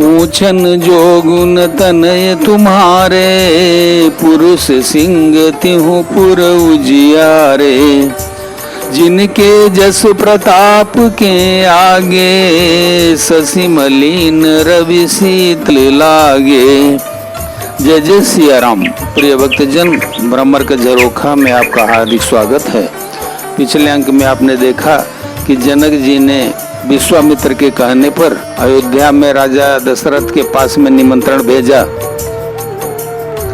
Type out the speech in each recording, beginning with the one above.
पूछन जो गुण तनय तुम्हारे, पुरुष सिंह तिहु पुर उजियारे। जिनके जस प्रताप के आगे, शशि मलिन रवि शीतल लागे। जय जय सिया राम। प्रिय भक्तजन, ब्रह्मर के झरोखा में आपका हार्दिक स्वागत है। पिछले अंक में आपने देखा कि जनक जी ने विश्वामित्र के कहने पर अयोध्या में राजा दशरथ के पास में निमंत्रण भेजा।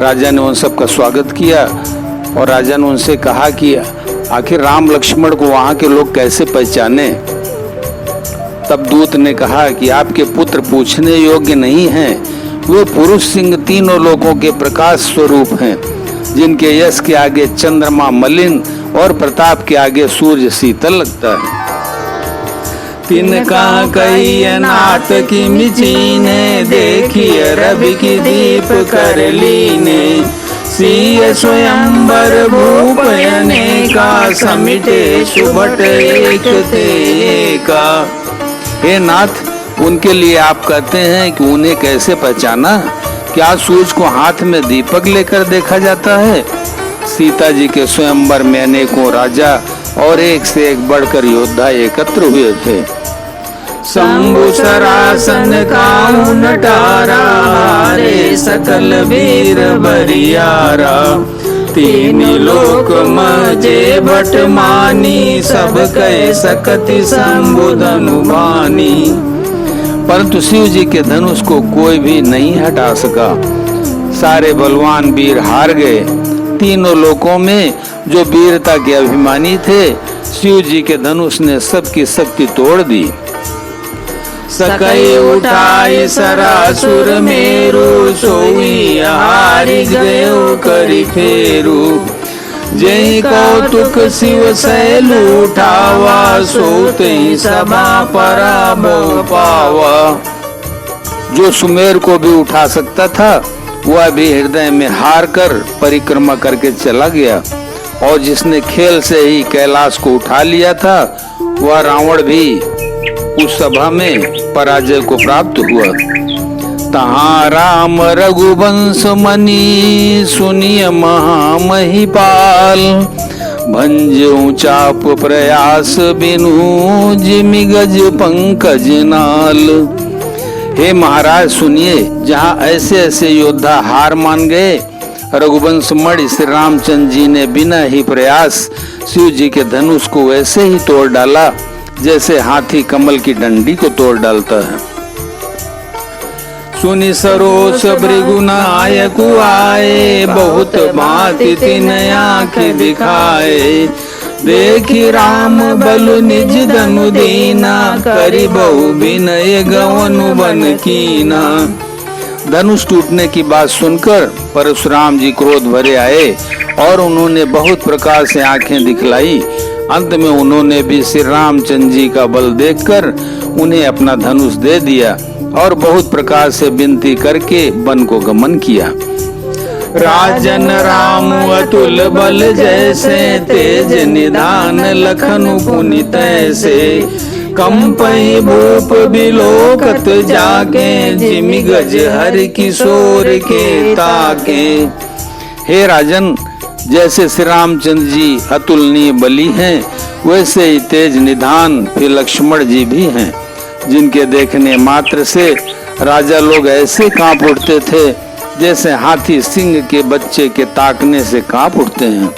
राजा ने उन सबका स्वागत किया और राजा ने उनसे कहा कि आखिर राम लक्ष्मण को वहां के लोग कैसे पहचाने। तब दूत ने कहा कि आपके पुत्र पूछने योग्य नहीं हैं, वे पुरुष सिंह तीनों लोगों के प्रकाश स्वरूप हैं, जिनके यश के आगे चंद्रमा मलिन और प्रताप के आगे सूर्य शीतल लगता है। तिनका कई अनाथ की मिचीने, देखिए रवि की दीप कर लीने। सीय स्वयंवर भूप अनेका, समिटे सुभट एक ते का। हे नाथ, उनके लिए आप कहते हैं कि उन्हें कैसे पहचाना? क्या सूरज को हाथ में दीपक लेकर देखा जाता है? सीता जी के स्वयंवर में अनेकों राजा और एक से एक बढ़कर योद्धा एकत्र हुए थे। शंभु सरासन काहू नटारा, रे सकल वीर बरियारा। तीन लोक मजे भट मानी, सब कह सकति शंभु धनु बानी। परंतु शिव जी के धनुष को कोई भी नहीं हटा सका। सारे बलवान वीर हार गए। तीनों लोकों में जो वीरता के अभिमानी थे, शिव जी के धनुष ने सबकी शक्ति तोड़ दी। सकई उठाई सरासुर मेरु, सोई हारि गयो करि फेरु। जय कौतुक शिव शैल उठावा, सोते सभा पराभव पावा। जो सुमेर को भी उठा सकता था, वह भी हृदय में हार कर परिक्रमा करके चला गया। और जिसने खेल से ही कैलाश को उठा लिया था, वह रावण भी उस सभा में पराजय को प्राप्त हुआ। तहाँ राम रघुवंश मनी, सुनिय महामहिपाल। भंजऊ चाप प्रयास बिनु, जिमि गज पंकज नाल। हे महाराज सुनिए, जहाँ ऐसे ऐसे योद्धा हार मान गए, रघुवंश मणि श्री रामचंद्र जी ने बिना ही प्रयास शिव जी के धनुष को वैसे ही तोड़ डाला, जैसे हाथी कमल की डंडी को तोड़ डालता है। सुनि सरोस भृगुनायक आए, बहुत भांति तिन आँख दिखाए। देखी राम बलु निज धनु दीना, करि बहु विनय गवनु बन कीना। धनुष टूटने की बात सुनकर परशुराम जी क्रोध भरे आए और उन्होंने बहुत प्रकार से आंखें दिखलाई। अंत में उन्होंने भी श्री रामचंद्र जी का बल देखकर उन्हें अपना धनुष दे दिया और बहुत प्रकार से विनती करके वन को गमन किया। राजन राम अतुल बल जैसे, तेज निधान लखनु पुनि तैसे। कंपई भूप बिलोकत जाके, जिमि गज हरि किशोर के ताके। हे राजन, जैसे श्री रामचंद्र जी अतुलनीय बली हैं, वैसे ही तेज निधान फिर लक्ष्मण जी भी हैं, जिनके देखने मात्र से राजा लोग ऐसे कांप उठते थे जैसे हाथी सिंह के बच्चे के ताकने से कांप उठते हैं।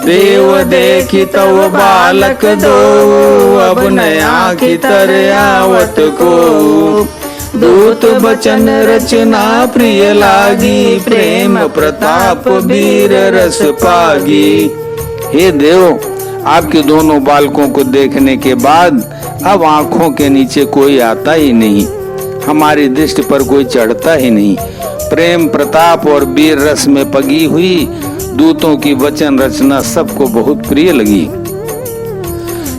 देव देखी तव बालक दो, अब नया की तरह आवत को। दूत बचन रचना प्रिय लागी, प्रेम प्रताप वीर रस पागी। हे देव, आपके दोनों बालकों को देखने के बाद अब आंखों के नीचे कोई आता ही नहीं, हमारी दृष्टि पर कोई चढ़ता ही नहीं। प्रेम प्रताप और वीर रस में पगी हुई दूतों की वचन रचना सबको बहुत प्रिय लगी।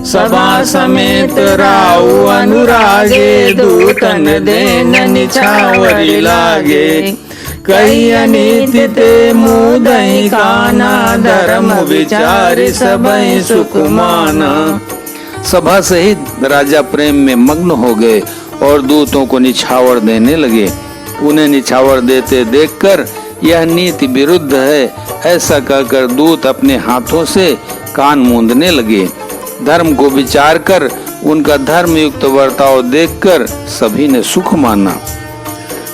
सभा समेत राव अनुरागे, दूतन देन निछावरी लागे। कई अनीति ते मुदई काना, धर्म विचार सबई सुकुमाना। सभा सहित राजा प्रेम में मग्न हो गए और दूतों को निछावर देने लगे। उन्हें निछावर देते देखकर यह नीति विरुद्ध है ऐसा कहकर दूत अपने हाथों से कान मूंदने लगे। धर्म को विचार कर उनका धर्म युक्त वर्ताव देखकर सभी ने सुख माना।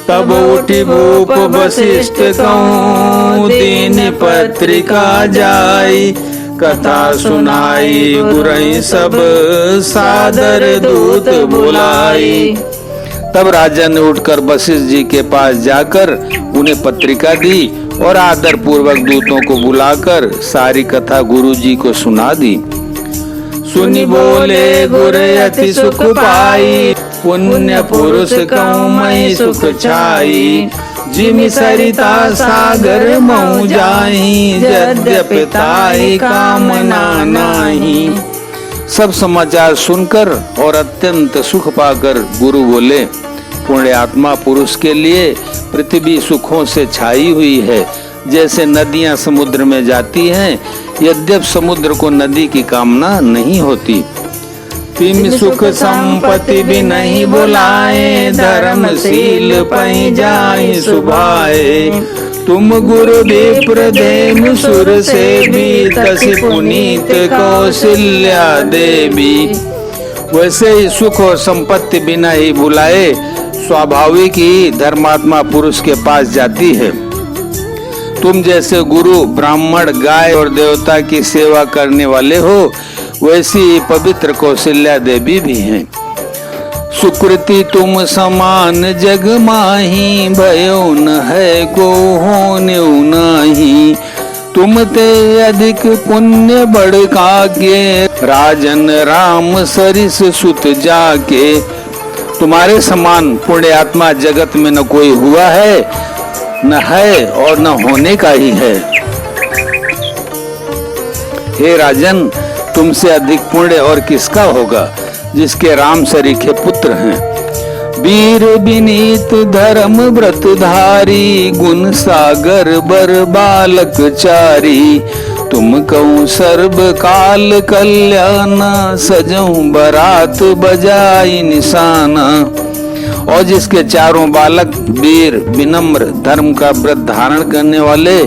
तब उठी भूप वशिष्ठ कहूँ दीन पत्रिका जाई, कथा सुनाई गुरई सब सादर दूत बुलाई। तब राजा ने उठकर वशिष्ठ जी के पास जाकर उन्हें पत्रिका दी और आदर पूर्वक दूतों को बुलाकर सारी कथा गुरु जी को सुना दी। सुनी बोले गुर अति सुख पाई, पुण्य पुरुष कहूँ मैं सुख छाई। जिमि सरिता सागर महु जाही, यद्यपि ताहि कामना नाही। सब समाचार सुनकर और अत्यंत सुख पाकर गुरु बोले, पुण्य आत्मा पुरुष के लिए पृथ्वी सुखों से छाई हुई है, जैसे नदियां समुद्र में जाती हैं, यद्यप समुद्र को नदी की कामना नहीं होती। तिम सुख संपत्ति भी नहीं बुलाए, धर्मशील पै जाई सुभाए। तुम गुरु विप्र देव सुर से भी, तसी पुनीत कौशल्या देवी। वैसे ही सुख और संपत्ति बिना ही बुलाए स्वाभाविक ही धर्मात्मा पुरुष के पास जाती है। तुम जैसे गुरु ब्राह्मण गाय और देवता की सेवा करने वाले हो, वैसी पवित्र कौशल्या देवी भी हैं। सुकृति तुम समान जग माही, भयो न है को होने नाही। तुम ते अधिक पुण्य बड़का के, राजन राम सरिस सुत जाके। तुम्हारे समान पुण्य आत्मा जगत में न कोई हुआ है, न है और न होने का ही है। हे राजन, तुमसे अधिक पुण्य और किसका होगा, जिसके राम सरीखे पुत्र हैं। वीर विनीत धर्म व्रत धारी, गुण सागर बर बालक चारी। तुम कहूँ सर्व काल कल्याण, सजऊं बरात बजाई निशाना। और जिसके चारों बालक वीर विनम्र धर्म का व्रत धारण करने वाले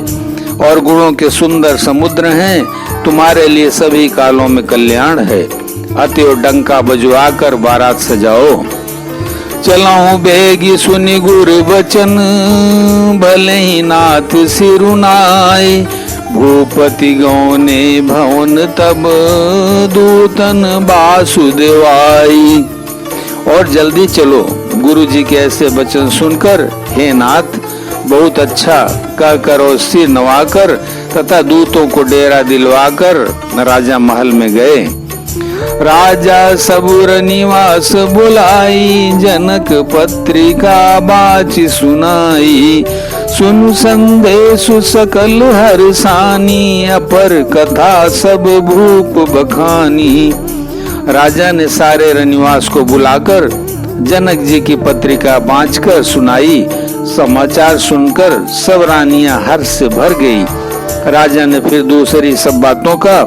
और गुणों के सुंदर समुद्र हैं, तुम्हारे लिए सभी कालों में कल्याण है। अतएव डंका बजवा कर बारात सजाओ। चलाऊं बेगी सुनी गुरु वचन, भले ही नाथ सिरुनाई। भूपति गौने भवन तब, दूतन वासुदेवाई। और जल्दी चलो। गुरु जी के ऐसे वचन सुनकर हे नाथ बहुत अच्छा कहकर और सिर नवाकर तथा दूतों को डेरा दिलवाकर राजा महल में गए। राजा सबुर निवास बुलाई, जनक पत्रिका बाची सुनाई। सुन संदेश सकल हर्षानी, अपर कथा सब भूप बखानी। राजा ने सारे रनिवास को बुलाकर जनक जी की पत्रिका बांचकर सुनाई। समाचार सुनकर सब रानियां हर्ष से भर गई। राजा ने फिर दूसरी सब बातों का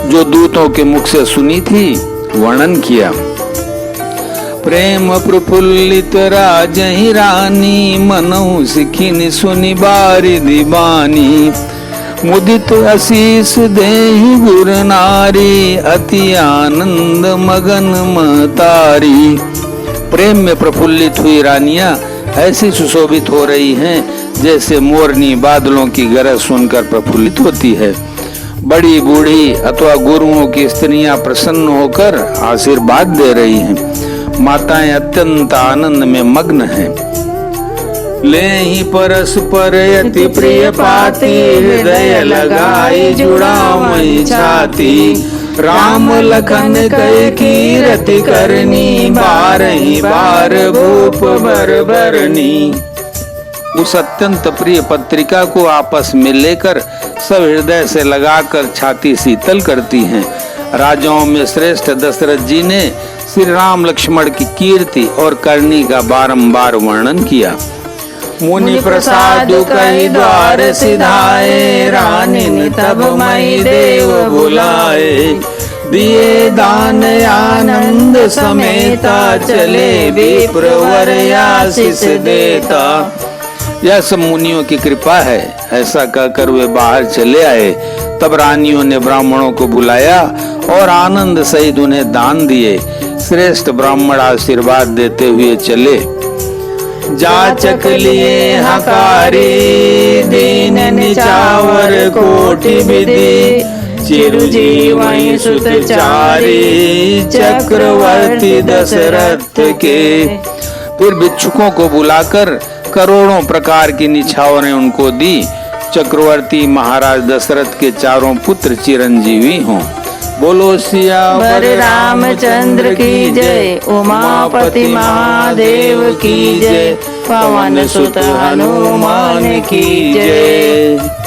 जो दूतों के मुख से सुनी थी वर्णन किया। प्रेम प्रफुल्लित राजहि रानी, मनहु सिखिन सुनि बारी दीवानी। मुदित आशीष देहि गुर नारी, अति आनंद मगन महतारी। प्रेम में प्रफुल्लित हुई रानियां ऐसी सुशोभित हो रही हैं जैसे मोरनी बादलों की गरज सुनकर प्रफुल्लित होती है। बड़ी बूढ़ी अथवा गुरुओं की स्त्रियां प्रसन्न होकर आशीर्वाद दे रही हैं। माताएं अत्यंत आनंद में मग्न हैं। ले ही परस्पर अति प्रिय पाती, हृदय लगाई जुड़ावई छाती। राम लखन कई कीरति करनी, बारही बार भूप बर बरनी। उस अत्यंत प्रिय पत्रिका को आपस में लेकर सब हृदय से लगाकर छाती शीतल करती हैं। राजाओं में श्रेष्ठ दशरथ जी ने श्री राम लक्ष्मण की कीर्ति और करनी का बारंबार वर्णन किया। मुनि प्रसाद कई द्वार सिधाए, रानी तब मई देव बुलाए। दिए दान आनंद समेता चले विप्रवर आशीष देता। यह सब मुनियों की कृपा है। ऐसा कहकर वे बाहर चले आए। तब रानियों ने ब्राह्मणों को बुलाया और आनंद सहित उन्हें दान दिए। श्रेष्ठ ब्राह्मण आशीर्वाद देते हुए चले। जाचक लिए हकारी दीन निचावर कोटि विधि, चिरजीवि सुत चारी चक्रवर्ती दशरथ के। फिर भिक्षुकों को बुलाकर करोड़ों प्रकार की निछावरें उनको दी। चक्रवर्ती महाराज दशरथ के चारों पुत्र चिरंजीवी हों। बोलो सियावर रामचंद्र की जय, उमापति महादेव की जय, पवन सुत हनुमान की जय।